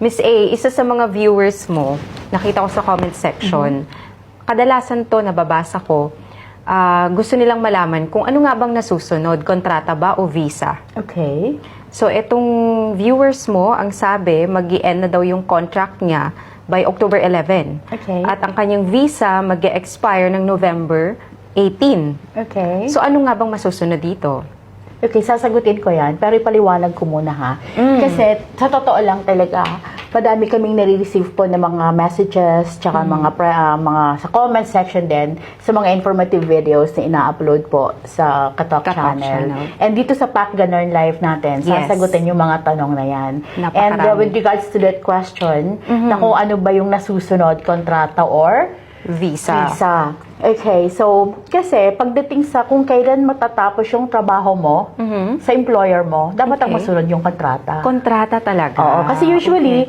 Miss A, isa sa mga viewers mo, nakita ko sa comment section, kadalasan to nababasa ko, gusto nilang malaman kung ano nga bang nasusunod, kontrata ba o visa? Okay. So, itong viewers mo, ang sabi, mag-i-end na daw yung contract niya by October 11. Okay. At ang kanyang visa mag-expire ng November 18. Okay. So, ano nga bang masusunod dito? Okay, sasagutin ko yan, pero ipaliwanag ko muna ha. Kasi sa totoo lang talaga, madami kaming nare-receive po ng mga messages, tsaka mga sa comment section din, sa mga informative videos na ina-upload po sa Katalk channel. And dito sa Pack Ganon Live natin, sasagutin yung mga tanong na yan. And with regards to that question, na kung ano ba yung nasusunod, kontrata or visa. Okay, so, kasi pagdating sa kung kailan matatapos yung trabaho mo sa employer mo, dapat ang masunod yung kontrata. Kontrata talaga? Oo, kasi usually,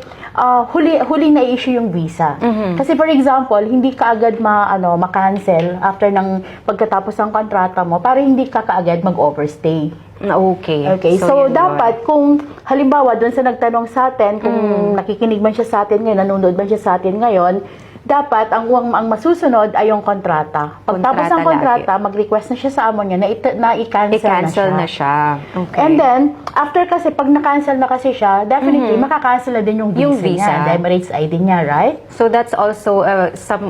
huli na i-issue yung visa. Kasi for example, hindi ka agad ma-cancel after ng pagkatapos ng kontrata mo, para hindi ka kaagad mag-overstay. Okay. So dapat kung halimbawa doon sa nagtanong sa atin, kung nakikinig man siya sa atin ngayon, nanonood man siya sa atin ngayon, dapat ang masusunod ay yung kontrata. Pagtapos ng kontrata, mag-request na siya sa amo niya na i-cancel na siya. Okay. And then, after kasi, pag na-cancel na kasi siya, definitely, makakancel na din yung visa niya, Emirates ID niya, right? So, that's also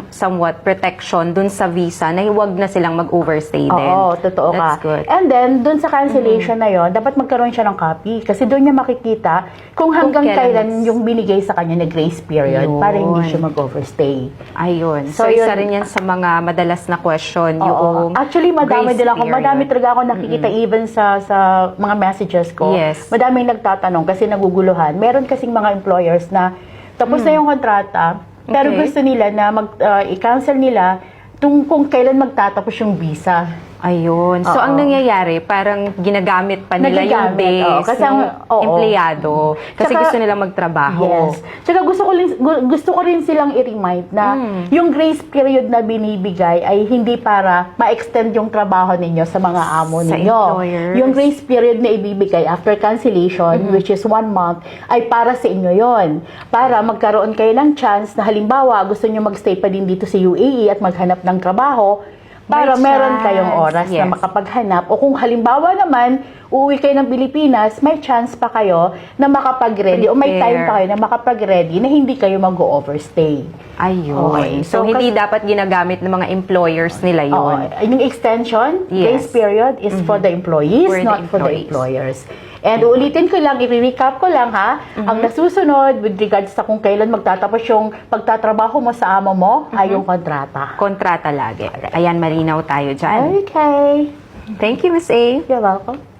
somewhat protection dun sa visa na huwag na silang mag-overstay din. Oo, totoo ka. That's good. And then, dun sa cancellation na yon, dapat magkaroon siya ng copy. Kasi doon niya makikita kung hanggang kailan yung binigay sa kanya na grace period para hindi siya mag-overstay. Ayun. So isa rin yan sa mga madalas na question. Yung actually, madami talaga ako nakikita even sa mga messages ko. Yes. Madaming nagtatanong kasi naguguluhan. Meron kasing mga employers na tapos na yung kontrata, pero gusto nila na i-cancel nila kung kailan magtatapos yung visa. Ayun. So, ang nangyayari, parang ginagamit pa nila yung base kasi ng empleyado. Kasi gusto nilang magtrabaho. Yes. Tsaka gusto ko rin silang i-remind na yung grace period na binibigay ay hindi para ma-extend yung trabaho ninyo sa mga amo ninyo. Employers. Yung grace period na ibibigay after cancellation, which is 1 month, ay para sa inyo yon. Para magkaroon kayo ng chance na halimbawa gusto nyo magstay pa din dito sa UAE at maghanap ng trabaho, para meron kayong oras na makapaghanap. O kung halimbawa naman, uuwi kayo ng Pilipinas, may chance pa kayo na makapag-ready o may time pa kayo na makapag-ready na hindi kayo mag-overstay. Ayun. Okay. So, hindi dapat ginagamit ng mga employers nila yun. Yung extension, grace period, is for the employees, not for the employers. And ulitin ko lang, i-recap ko lang ha, ang nasusunod with regards sa kung kailan magtatapos yung pagtatrabaho mo sa amo mo, ay yung kontrata. Kontrata lagi. Ayan, malinaw tayo dyan. Okay. Thank you, Miss A. You're welcome.